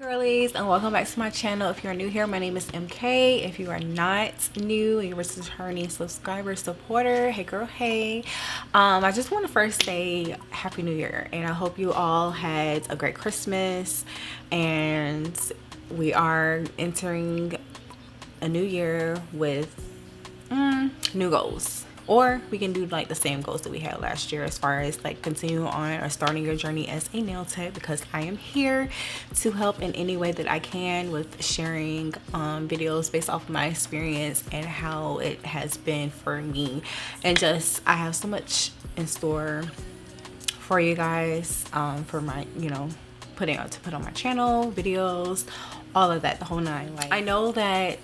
Girlies, and welcome back to my channel. If you're new here, my name is MK. If you are not new, you're a returning subscriber, supporter, hey girl, hey. I just want to first say Happy New Year, and I hope you all had a great Christmas, and we are entering a new year with new goals. Or we can do like the same goals that we had last year as far as like continuing on or starting your journey as a nail tech, because I am here to help in any way that I can with sharing videos based off of my experience and how it has been for me. And just I have so much in store for you guys for my put on my channel, videos, all of that, the whole nine. Like, I know that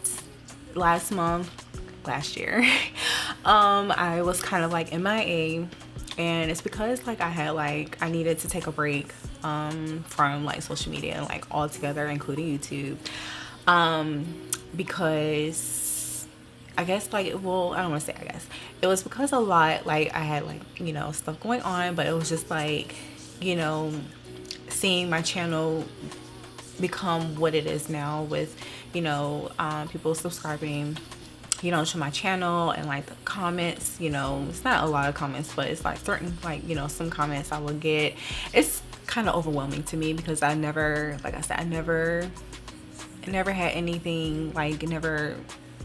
last year I was kind of like MIA, and it's because like I needed to take a break from like social media and like all together, including YouTube, because I guess like, well, I don't want to say I guess it was because a lot, like I had like stuff going on, but it was just like seeing my channel become what it is now with people subscribing to my channel, and like the comments, it's not a lot of comments, but it's like certain like some comments I would get. It's kind of overwhelming to me because I never, like I said, I never had anything, like never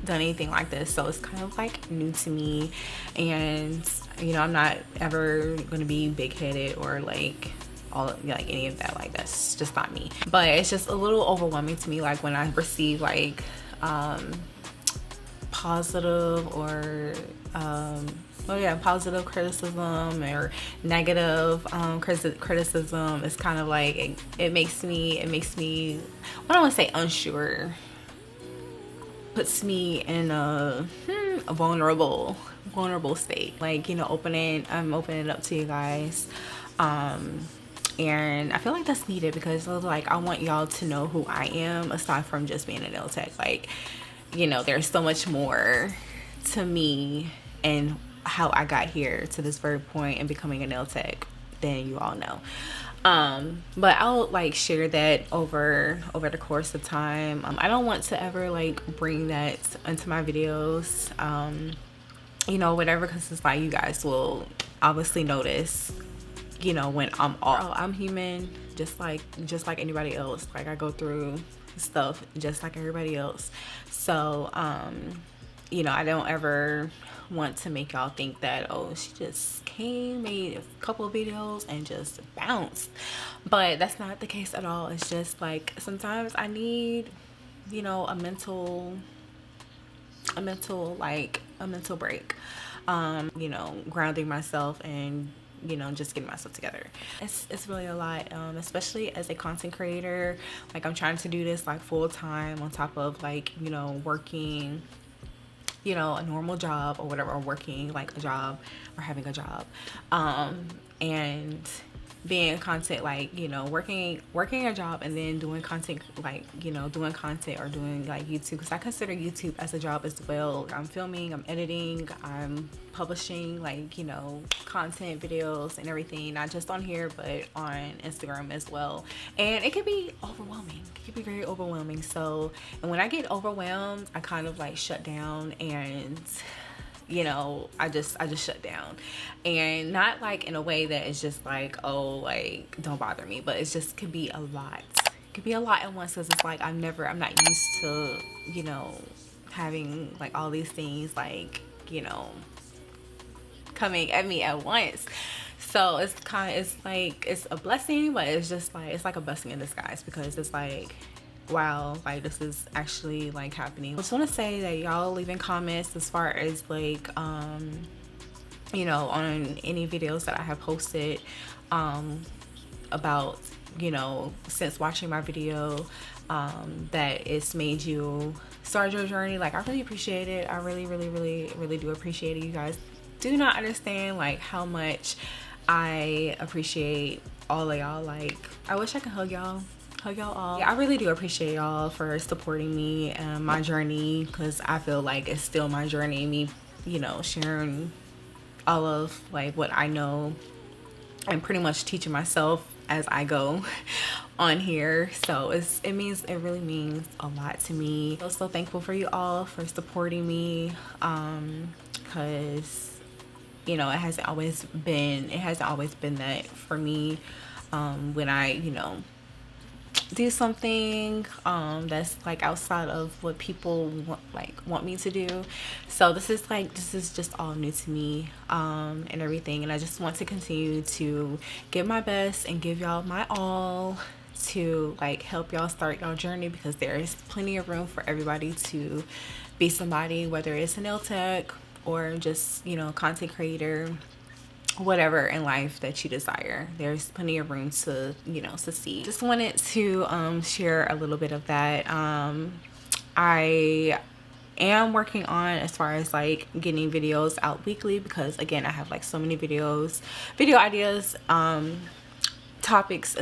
done anything like this, so it's kind of like new to me. And I'm not ever gonna be big-headed or like like any of that, like that's just not me. But it's just a little overwhelming to me, like when I receive like positive or positive criticism or negative criticism. It's kind of like it makes me I don't want to say unsure, puts me in a vulnerable state, like I'm opening it up to you guys, and I feel like that's needed because like I want y'all to know who I am aside from just being a nail tech. Like there's so much more to me and how I got here to this very point and becoming a nail tech than you all know. But I'll like share that over the course of time. I don't want to ever like bring that into my videos, whatever, because it's like you guys will obviously notice when I'm human, just like anybody else. Like I go through stuff just like everybody else. So I don't ever want to make y'all think that, oh, she just made a couple of videos and just bounced. But that's not the case at all. It's just like sometimes I need a mental break, grounding myself and just getting myself together. It's really a lot, especially as a content creator. Like I'm trying to do this like full time on top of like working a normal job or whatever, or working like a job or having a job, and being content, like working a job and then doing content, like doing content or doing like YouTube, because I consider YouTube as a job as well. I'm filming, I'm editing, I'm publishing like content videos and everything, not just on here but on Instagram as well. And it can be overwhelming, it can be very overwhelming. So, and when I get overwhelmed, I kind of like shut down, and I just shut down, and not like in a way that it's just like, oh, like don't bother me, but it just could be a lot. It could be a lot at once, because it's like I'm not used to having like all these things like coming at me at once. So it's like it's a blessing, but it's just like it's like a blessing in disguise, because it's like, wow, like this is actually like happening. I just want to say that y'all leaving comments as far as like on any videos that I have posted about since watching my video, that it's made you start your journey. Like I really appreciate it. I really do appreciate it. You guys do not understand like how much I appreciate all of y'all. Like I wish I could hug y'all all. Yeah, I really do appreciate y'all for supporting me and my journey, because I feel like it's still my journey, me sharing all of like what I know and pretty much teaching myself as I go on here. So it really means a lot to me. I'm so thankful for you all for supporting me, because you know, it hasn't always been that for me. When I, you know, do something that's like outside of what people want me to do. So this is just all new to me, and everything, and I just want to continue to give my best and give y'all my all to like help y'all start y'all journey, because there is plenty of room for everybody to be somebody, whether it's a nail tech or just, you know, content creator, whatever in life that you desire. There's plenty of room to, you know, succeed. Just wanted to share a little bit of that. I am working on, as far as like getting videos out weekly, because again, I have like so many video ideas, topics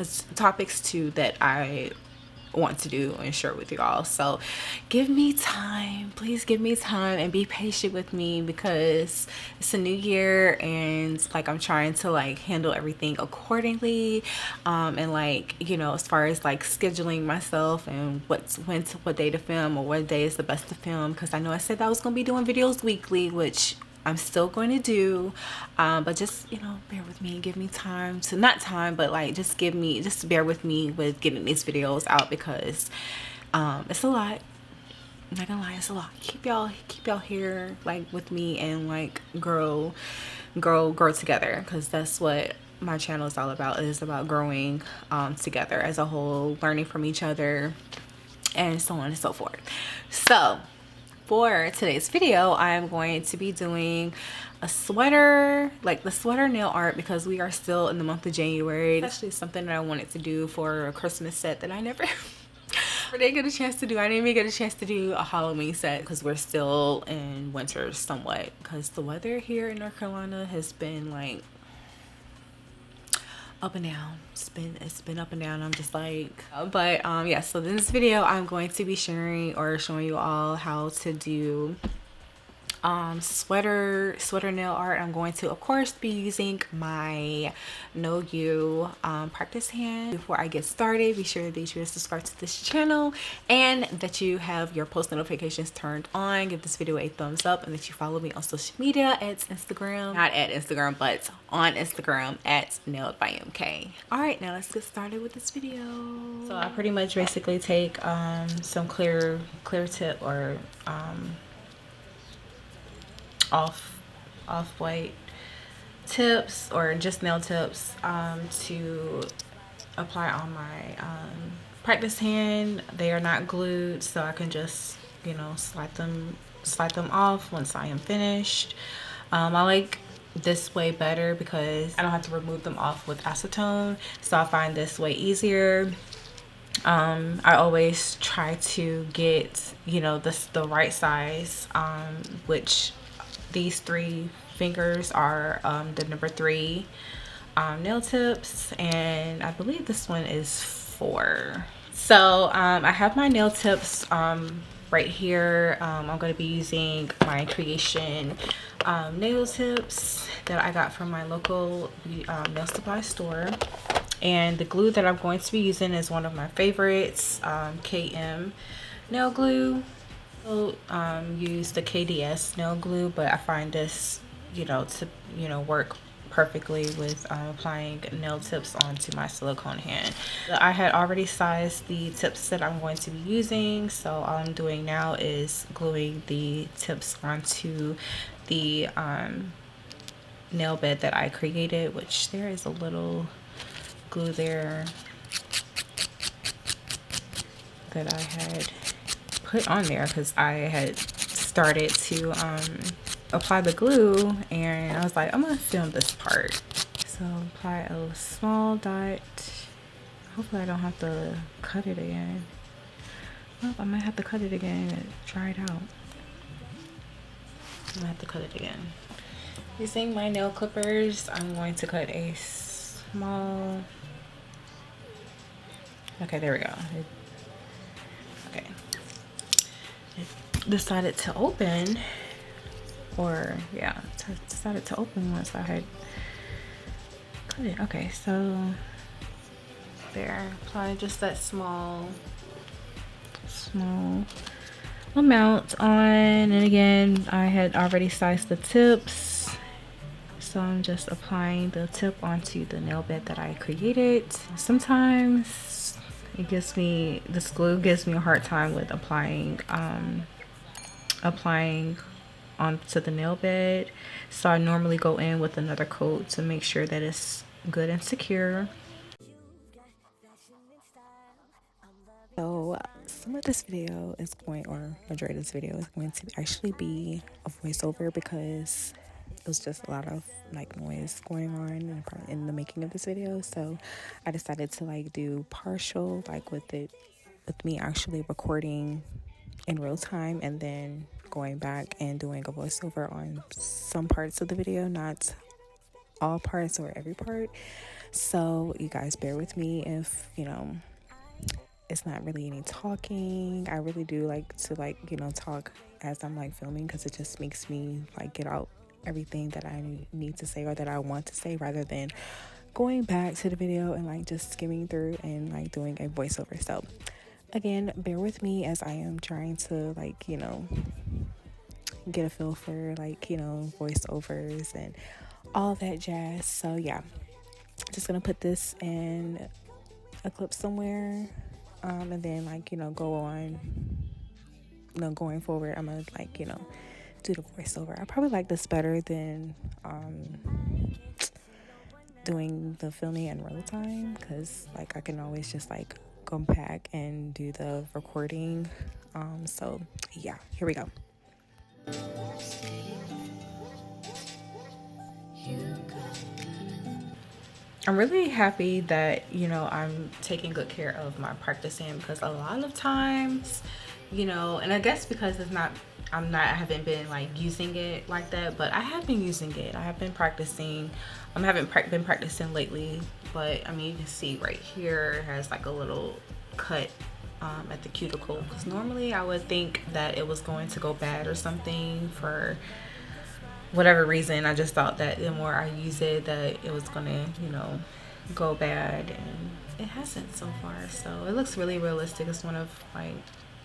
too that I want to do and share with you all. So give me time, please give me time, and be patient with me, because it's a new year and like I'm trying to like handle everything accordingly, and like, you know, as far as like scheduling myself and what day to film, or what day is the best to film, because I know I said that I was going to be doing videos weekly, which I'm still going to do, but just, you know, bear with me, give me time to, not time, but like just bear with me with getting these videos out, because it's a lot. I'm not gonna lie, it's a lot. Keep y'all here like with me, and like grow together, because that's what my channel is all about. It is about growing together as a whole, learning from each other, and so on and so forth. So for today's video, I'm going to be doing a sweater, like the sweater nail art, because we are still in the month of January. It's actually something that I wanted to do for a Christmas set that I never didn't get a chance to do. I didn't even get a chance to do a Halloween set, because we're still in winter somewhat, because the weather here in North Carolina has been like up and down. It's been up and down. I'm just like, but yeah, so in this video I'm going to be sharing or showing you all how to do sweater nail art. I'm going to of course be using my 𝚐𝐬𝐢 practice hand. Before I get started, be sure that you subscribe to this channel, and that you have your post notifications turned on. Give this video a thumbs up, and that you follow me on social media at Instagram, not at Instagram, but on Instagram at @nailed_by_mk. All right, now let's get started with this video. So I pretty much basically take some clear tip, or off white tips, or just nail tips, to apply on my practice hand. They are not glued, so I can just, you know, slide them off once I am finished. I like this way better, because I don't have to remove them off with acetone, so I find this way easier. I always try to get, you know, the right size, which these 3 fingers are the number 3 nail tips, and I believe this one is 4. So I have my nail tips right here. I'm going to be using my Creation nail tips that I got from my local nail supply store, and the glue that I'm going to be using is one of my favorites, KM nail glue. Use the KDS nail glue, but I find this, you know, to, you know, work perfectly with applying nail tips onto my silicone hand. I had already sized the tips that I'm going to be using, so all I'm doing now is gluing the tips onto the nail bed that I created, which there is a little glue there that I had put on there, because I had started to apply the glue, and I was like, I'm gonna film this part. So apply a small dot. Hopefully I don't have to cut it again. Well, I might have to cut it again and try it out. I might have to cut it again. Using my nail clippers, I'm going to cut a small, okay, there we go. Okay, it decided to open, or yeah, it decided to open once I had cut it. Okay, so there. Apply just that small amount on, and again I had already sized the tips, so I'm just applying the tip onto the nail bed that I created. Sometimes this glue gives me a hard time with applying onto the nail bed, so I normally go in with another coat to make sure that it's good and secure. So some of this video is going, or majority of this video is going to actually be a voiceover, because it was just a lot of like noise going on in the making of this video. So I decided to like do partial, like with me actually recording in real time and then going back and doing a voiceover on some parts of the video, not all parts or every part. So you guys bear with me if, you know, it's not really any talking. I really do like to talk as I'm like filming, because it just makes me like get out everything that I need to say or that I want to say, rather than going back to the video and like just skimming through and like doing a voiceover. So again, bear with me as I am trying to like, you know, get a feel for like, you know, voiceovers and all that jazz. So yeah, just gonna put this in a clip somewhere, and then like, you know, go on, you know, going forward I'm gonna like, you know, do the voiceover. I probably like this better than doing the filming in real time, because like I can always just like go back and do the recording. So yeah, here we go. I'm really happy that, you know, I'm taking good care of my practicing, because a lot of times, you know, and I guess because I haven't been like using it like that, but I have been using it. I have been practicing. I haven't been practicing lately, but I mean, you can see right here it has like a little cut at the cuticle, because normally I would think that it was going to go bad or something for whatever reason. I just thought that the more I use it, that it was gonna, you know, go bad, and it hasn't so far. So it looks really realistic. It's one of like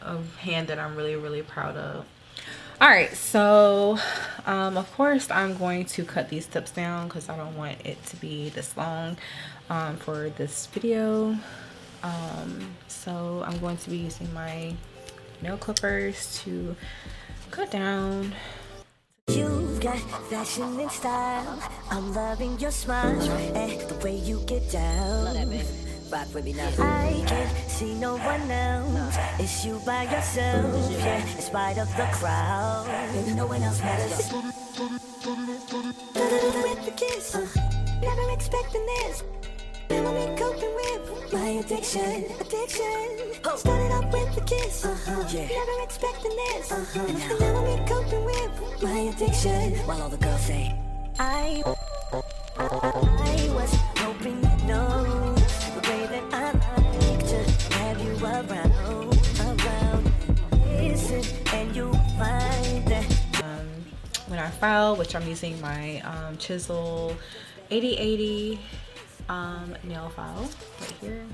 a hand that I'm really proud of. All right, so of course I'm going to cut these tips down, because I don't want it to be this long for this video. So I'm going to be using my nail clippers to cut down. You've got fashion and style. I'm loving your smile and the way you get down. Rock with me now. I can't see no one else. It's you by yourself, yeah, in spite of the crowd. Baby, no one else matters. With the kiss, never expecting this. Never been coping with my addiction. Started off with the kiss, yeah, never expecting this. And never been coping with my addiction. While all the girls say, I was hoping you'd know the way that I like to have you around. Listen, and you find that when I file, which I'm using my chisel 8080 nail file right here.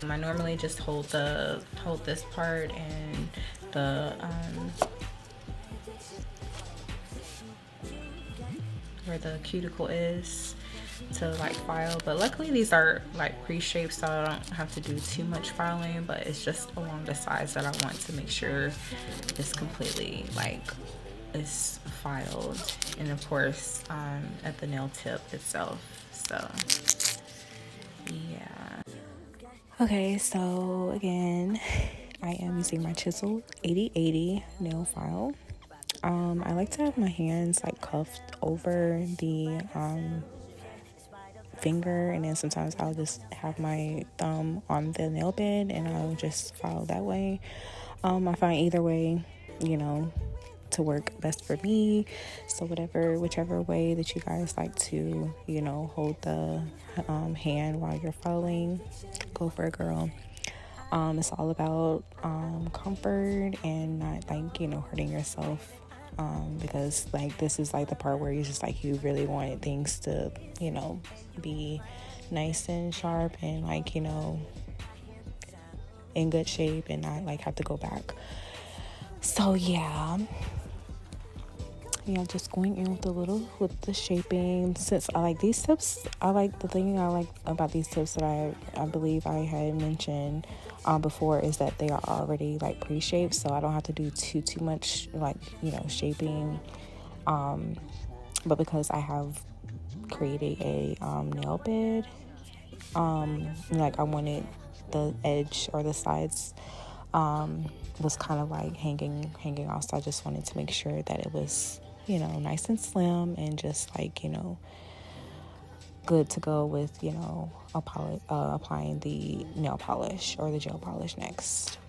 I normally just hold this part and the where the cuticle is to like file, but luckily these are like pre-shaped, so I don't have to do too much filing, but it's just along the sides that I want to make sure it's completely like is filed, and of course at the nail tip itself. So yeah. Okay, so again, I am using my chisel 8080 nail file. I like to have my hands like cuffed over the finger, and then sometimes I'll just have my thumb on the nail bed and I'll just file that way. I find either way, you know, to work best for me. So whichever way that you guys like to, you know, hold the hand while you're filing, go for it, girl. It's all about comfort and not like, you know, hurting yourself because like this is like the part where you just like you really wanted things to, you know, be nice and sharp and like, you know, in good shape and not like have to go back. So yeah, just going in with the shaping. Since I like these tips, I like the thing I like about these tips that I believe I had mentioned before is that they are already like pre-shaped, so I don't have to do too much like, you know, shaping. But because I have created a nail bed, like I wanted the edge or the sides was kind of like hanging off, so I just wanted to make sure that it was, you know, nice and slim and just like, you know, good to go with, you know, applying the nail polish or the gel polish next.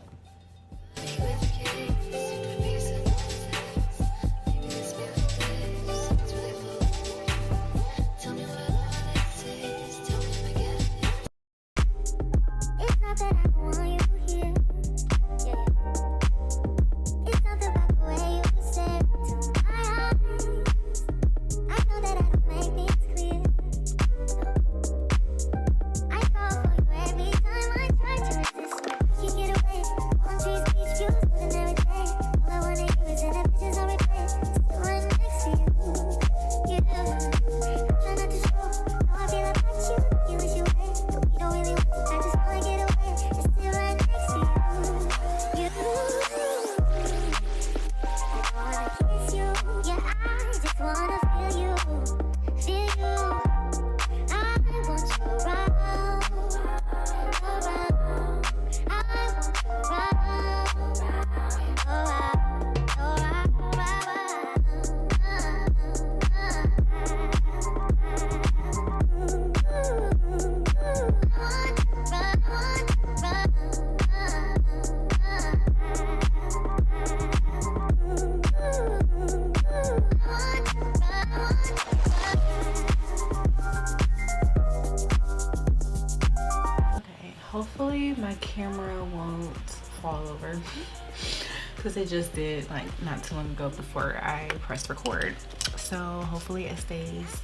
Hopefully my camera won't fall over because it just did like not too long ago before I pressed record. So hopefully it stays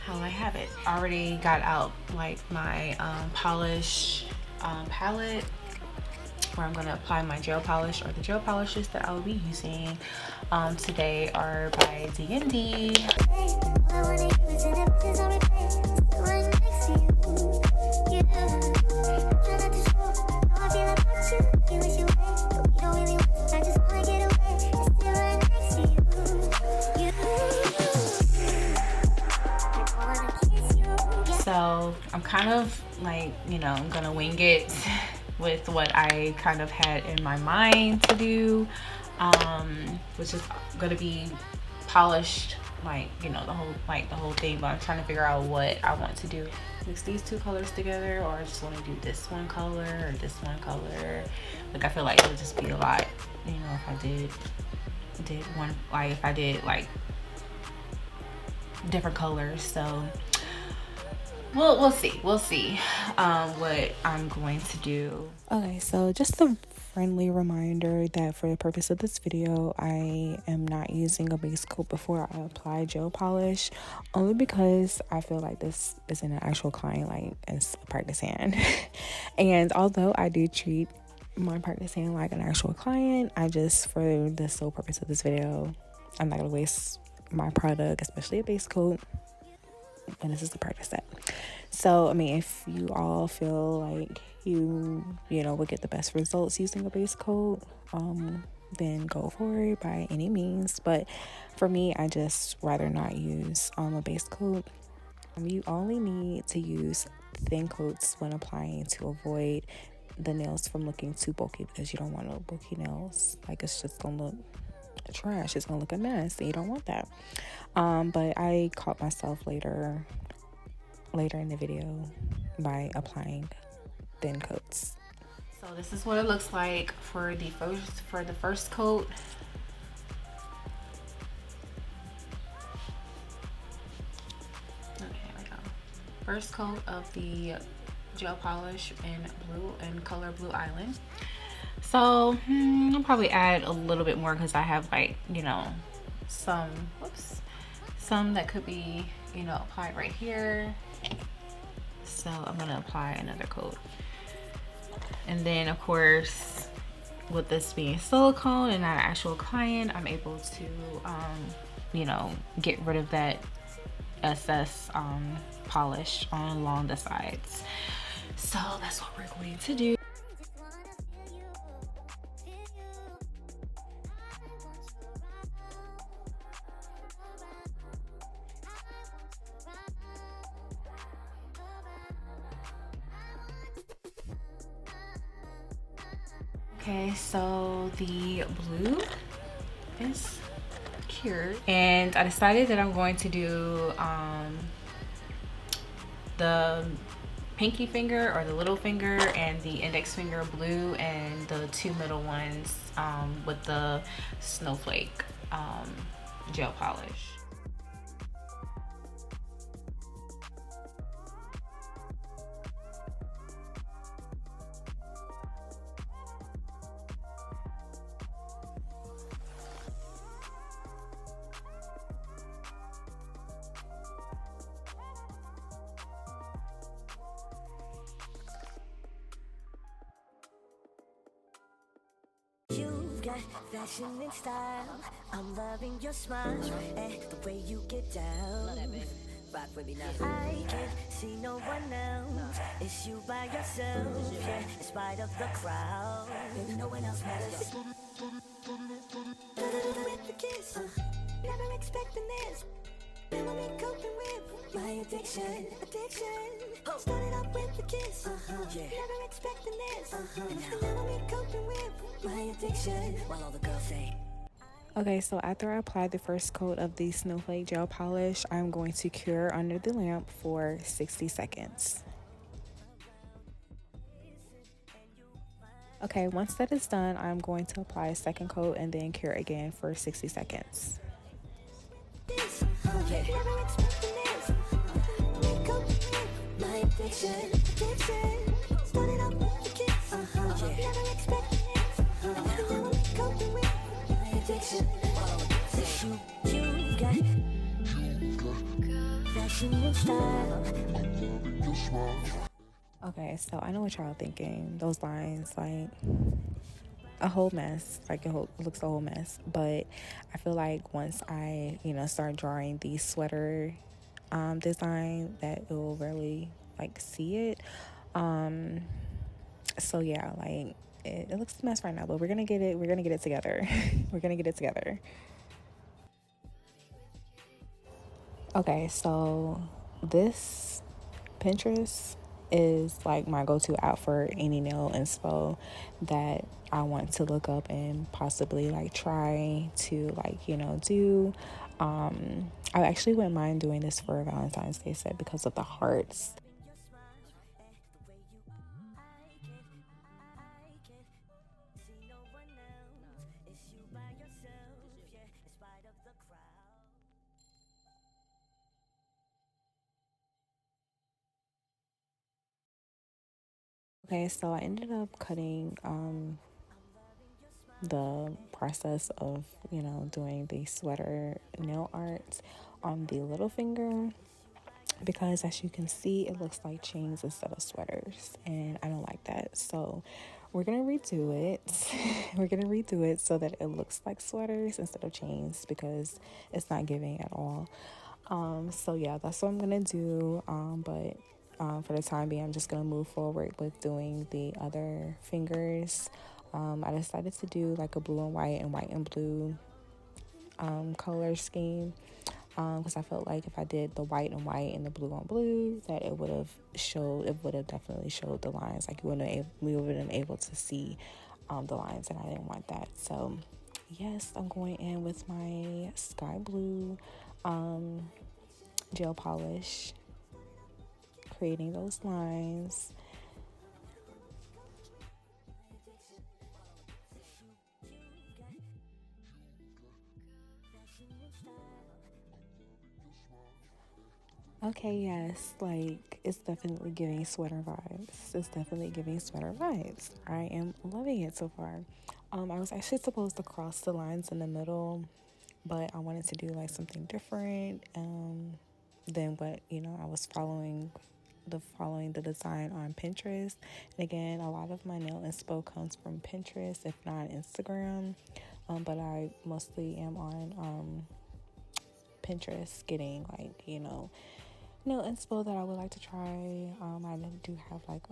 how I have it. I already got out like my polish palette where I'm gonna apply my gel polish, or the gel polishes that I will be using today are by D&D. So I'm kind of like, you know, I'm gonna wing it with what I kind of had in my mind to do, which is gonna be polished, like, you know, the whole thing, but I'm trying to figure out what I want to do. Mix these two colors together, or I just want to do this one color or this one color. Like I feel like it would just be a lot, you know, if I did one, like if I did like different colors. So we'll see what I'm going to do. Okay, so just a friendly reminder that for the purpose of this video, I am not using a base coat before I apply gel polish, only because I feel like this isn't an actual client, like it's a practice hand. And although I do treat my practice hand like an actual client, I just, for the sole purpose of this video, I'm not gonna waste my product, especially a base coat, and this is the practice set. So I mean, if you all feel like you know would get the best results using a base coat, then go for it by any means. But for me, I just rather not use a base coat. You only need to use thin coats when applying to avoid the nails from looking too bulky, because you don't want no bulky nails. Like, it's just gonna look trash, it's gonna look a mess, and you don't want that. But I caught myself later in the video by applying thin coats. So this is what it looks like for the first coat. Okay, here we go. First coat of the gel polish in color Blue Island. So I'll probably add a little bit more because I have like, some, whoops, some that could be, applied right here. So I'm gonna apply another coat. And then of course, with this being silicone and not an actual client, I'm able to, get rid of that SS polish along the sides. So that's what we're going to do. Okay, so the blue is cured, and I decided that I'm going to do the pinky finger or the little finger and the index finger blue, and the two middle ones with the snowflake gel polish. You've got fashion and style. I'm loving your smile and the way you get down. Rock with me now. I can't see no one else. It's you by yourself, yeah. In spite of the crowd, baby, no one else matters. With the kiss, never expecting this. Never been coping with my addiction. Started off with the kiss, yeah. Never expecting this, never been coping with my addiction. While all the girls say. Okay, so after I apply the first coat of the snowflake gel polish, I'm going to cure under the lamp for 60 seconds. Okay, once that is done, I'm going to apply a second coat and then cure again for 60 seconds. Okay, so I know what y'all thinking. Those lines, like a whole mess, like it looks a whole mess. But I feel like once I, start drawing the sweater design, that it will really like see it. So yeah, like it looks a mess right now, but we're gonna get it together. We're gonna get it together. Okay, so this Pinterest is like my go-to app for any nail inspo that I want to look up and possibly like try to like, do. I actually wouldn't mind doing this for a Valentine's Day set because of the hearts. Okay, so I ended up cutting the process of, doing the sweater nail art on the little finger, because as you can see, it looks like chains instead of sweaters, and I don't like that. So we're gonna redo it. We're gonna redo it so that it looks like sweaters instead of chains, because it's not giving at all. So yeah, that's what I'm gonna do. But for the time being, I'm just gonna move forward with doing the other fingers. I decided to do like a blue and white and blue color scheme, because I felt like if I did the white and white and the blue on blue, that it would have definitely showed the lines. Like we would have been able to see the lines, and I didn't want that. So yes, I'm going in with my sky blue gel polish, creating those lines. Okay, yes, like it's definitely giving sweater vibes. It's definitely giving sweater vibes. I am loving it so far. I was actually supposed to cross the lines in the middle, but I wanted to do like something different than what I was following the design on Pinterest. And again, a lot of my nail inspo comes from Pinterest, if not Instagram. But I mostly am on Pinterest getting like nail inspo that I would like to try. I do have like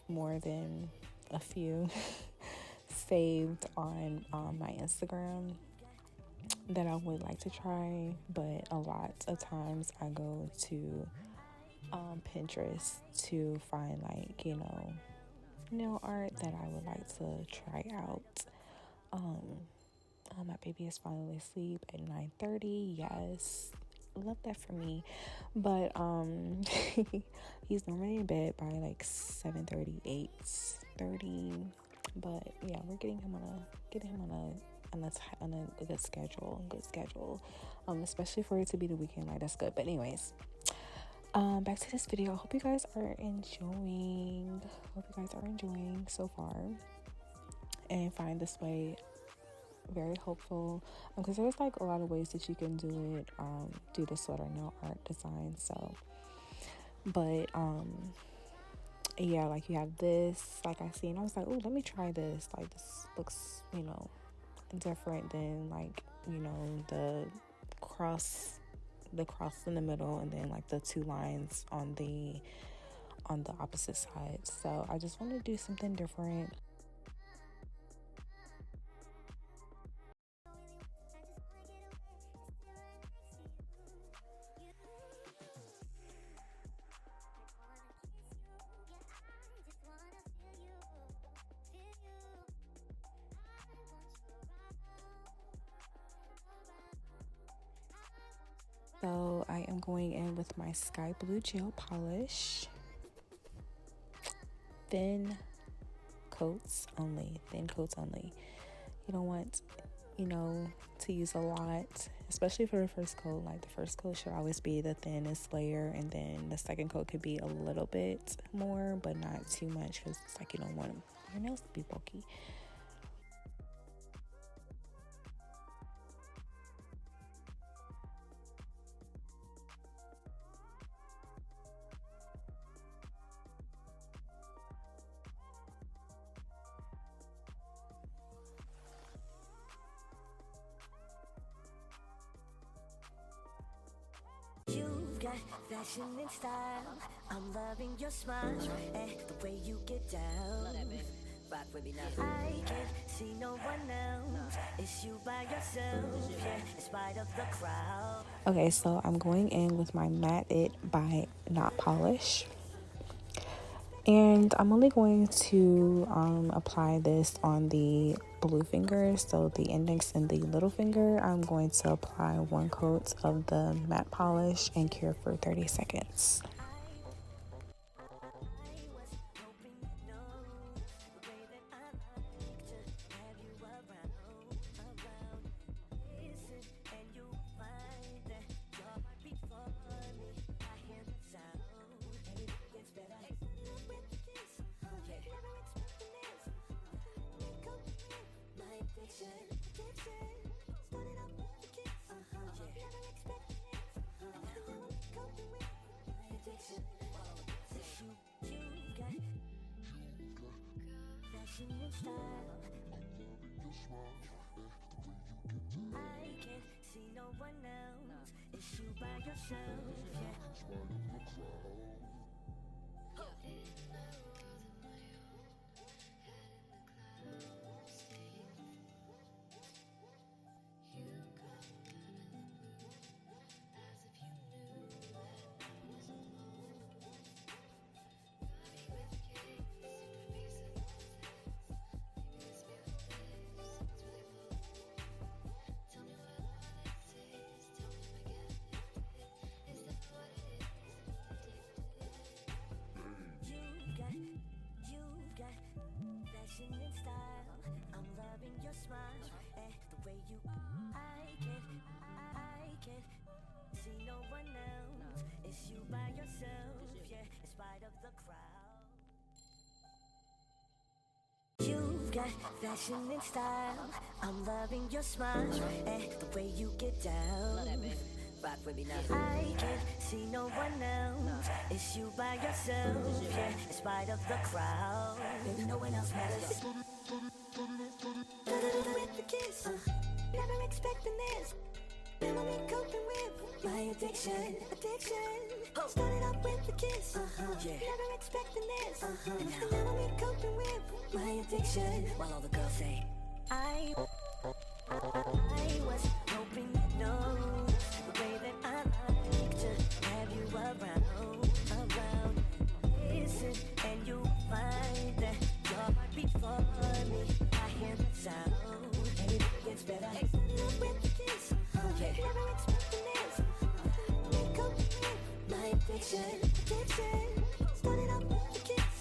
more than a few saved on my Instagram that I would like to try, but a lot of times I go to Pinterest to find like nail art that I would like to try out. My baby is finally asleep at 9:30. Yes, love that for me. But he's normally in bed by like 7:30, 8:30. But yeah, we're getting him on a good schedule. Especially for it to be the weekend, like that's good. But anyways, back to this video. I hope you guys are enjoying so far and find this way very hopeful, because there's like a lot of ways that you can do it, do the sweater nail art design. So but yeah, like you have this, like I see, and I was like, oh, let me try this. Like this looks different than like the cross in the middle, and then like the two lines on the opposite side. So I just want to do something different. So I am going in with my sky blue gel polish. Thin coats only. You don't want, to use a lot, especially for the first coat. Like the first coat should always be the thinnest layer, and then the second coat could be a little bit more, but not too much, because it's like you don't want your nails to be bulky. You've got fashion and style. I'm loving your smile and the way you get down. Rock with me now. I can't see no one else. It's you by yourself, yeah, in spite of the crowd. Okay, so I'm going in with my Matte It by Not Polish. And I'm only going to apply this on the blue finger, so the index and the little finger. I'm going to apply one coat of the matte polish and cure for 30 seconds. I can't see no one else. It's you by yourself, You've got fashion and style. I'm loving your smile and the way I can't see no one else. It's got fashion and style. I'm loving your smile and the way you get down. Rock with me now. I can't see no one else. It's you by yourself, yeah, in spite of the crowd. Baby, no one else matters. With the kiss, never expecting this. Never been coping with my addiction. Started off with the kiss, never expecting this. Never been coping with my addiction. While all the girls say, I was hoping you know the way that I like to have you around. Listen, and you'll find that your heart beats for me. I hear the sound, and it gets better. Started off with the kiss, never expecting this. Make up with my addiction. Started off with the kiss,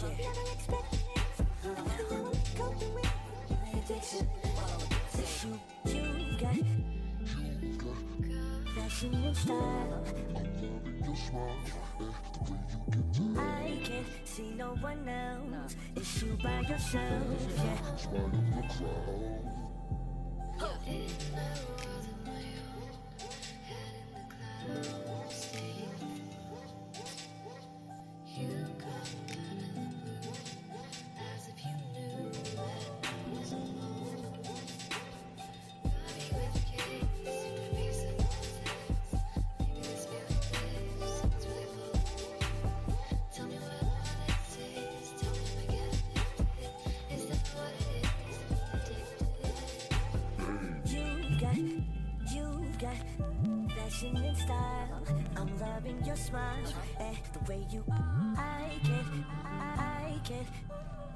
never expecting this. Now I'm coping with my addiction. You got fashion and style. I can't see no one else. It's you by yourself, yeah. In my world of my own, head in the clouds, staying you come out of the blue, as if you knew that I was alone. Body with case, piece of context. Maybe this feeling lives, it's really full. Tell me what this is, tell me if I get addicted. Is that what it is? You've got fashion and style. I'm loving your smile and the way you. I can't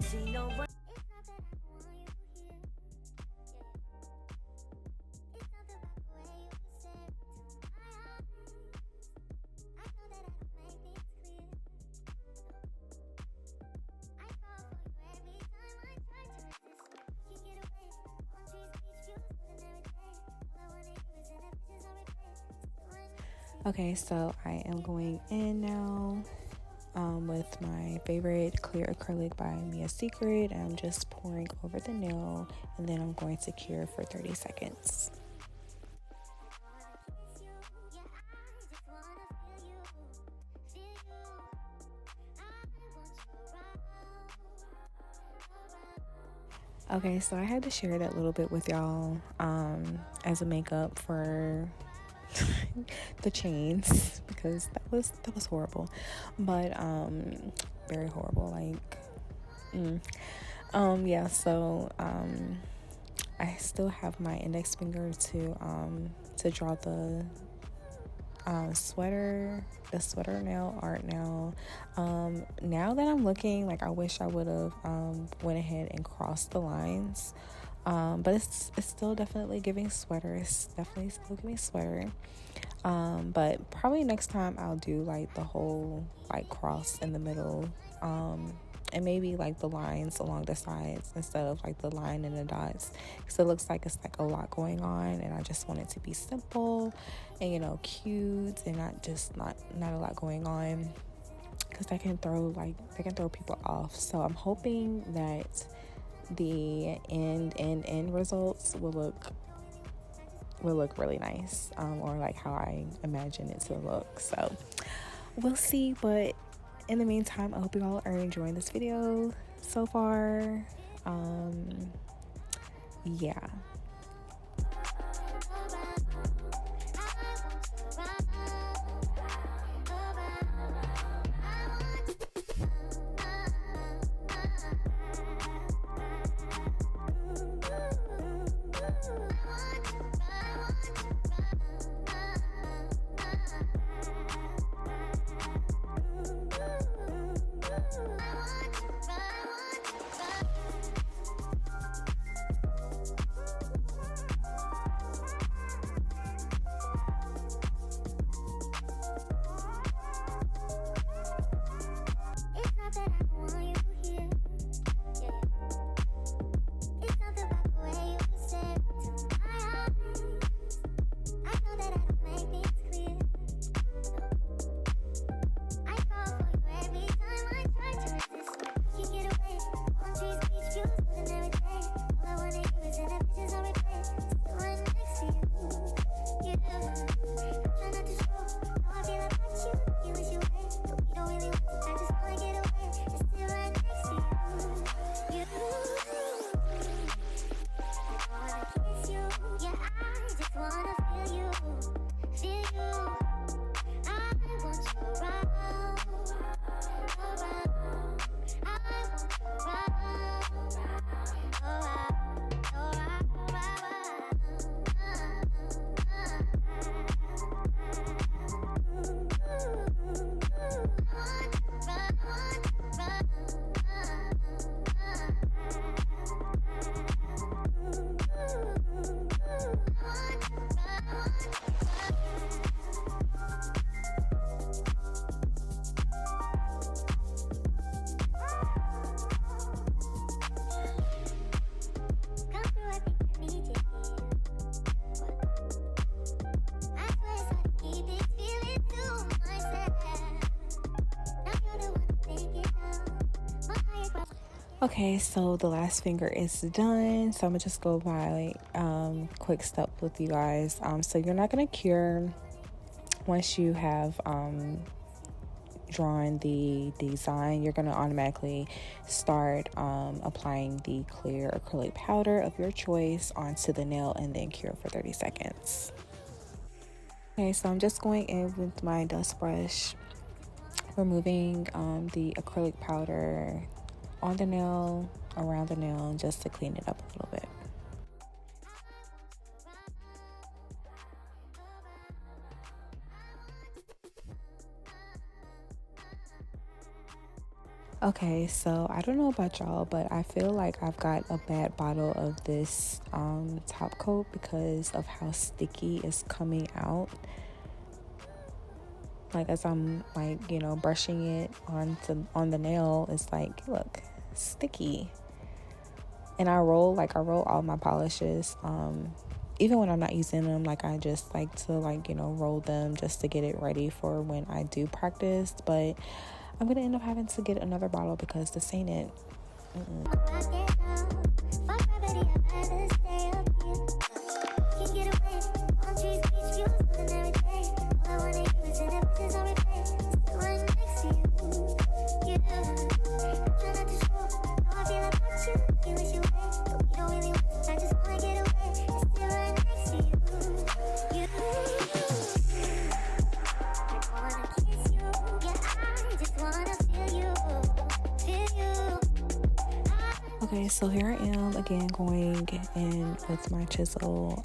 see no one. It's not that I don't want you here. It's not about the way you stare into my eyes. I know that I don't make things clear. I fall for you every time I try to resist. You get away. On trees, beach views, and everything. All I wanna do is in the pictures on replay. Okay, so I am going in now with my favorite clear acrylic by Mia Secret. I'm just pouring over the nail, and then I'm going to cure for 30 seconds. Okay, so I had to share that little bit with y'all as a makeup for the chains, because that was horrible, but very horrible, like yeah. So I still have my index finger to draw the sweater nail art now. Now that I'm looking, like, I wish I would have went ahead and crossed the lines, but it's still definitely giving sweater. It's definitely still giving sweater, but probably next time I'll do like the whole like cross in the middle, and maybe like the lines along the sides instead of like the line and the dots, because it looks like it's like a lot going on, and I just want it to be simple and, you know, cute, and not a lot going on, because that can throw people off. So I'm hoping that the end results will look really nice, or like how I imagine it to look. So we'll see, but in the meantime, I hope you all are enjoying this video so far. Yeah. Okay, so the last finger is done. So I'm gonna just go by quick step with you guys. So you're not gonna cure once you have drawn the design. You're gonna automatically start applying the clear acrylic powder of your choice onto the nail and then cure for 30 seconds. Okay, so I'm just going in with my dust brush, removing the acrylic powder on the nail, around the nail, just to clean it up a little bit. Okay, so I don't know about y'all, but I feel like I've got a bad bottle of this top coat because of how sticky it's coming out. Like as I'm like, you know, brushing it on the nail, it's like, look, sticky. And I roll all my polishes. Even when I'm not using them, like I just like to like, you know, roll them just to get it ready for when I do practice. But I'm gonna end up having to get another bottle because this ain't it. Okay, so here I am again going in with my chisel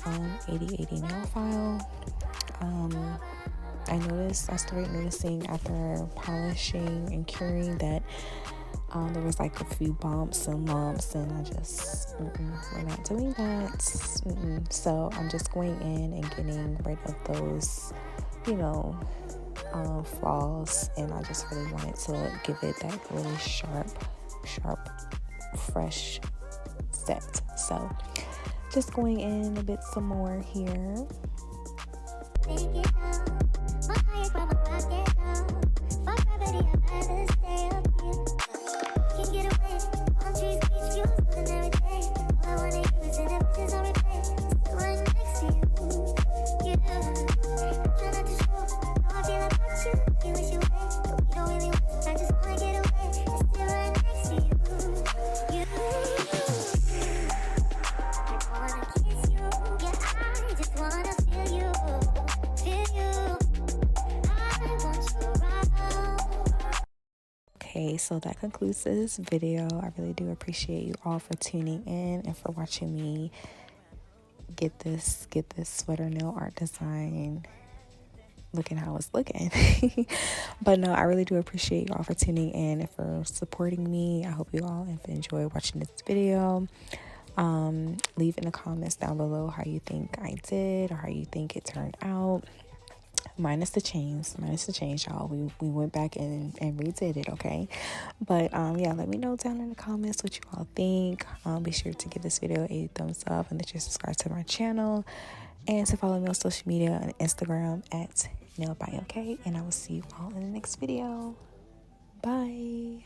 8080 nail file. I started noticing after polishing and curing that there was like a few bumps and lumps, and I just, we're not doing that. So I'm just going in and getting rid of those, you know, flaws, and I just really wanted to give it that really sharp, fresh set. So just going in a bit some more here. Okay, so that concludes this video. I really do appreciate you all for tuning in and for watching me get this sweater nail art design looking how it's looking. But no, I really do appreciate you all for tuning in and for supporting me. I hope you all have enjoyed watching this video. Leave in the comments down below how you think I did or how you think it turned out. Minus the chains, y'all. We went back and redid it, okay? But yeah, let me know down in the comments what you all think. Be sure to give this video a thumbs up and that you're subscribed to my channel, and to follow me on social media and Instagram at @nailbyok. And I will see you all in the next video. Bye.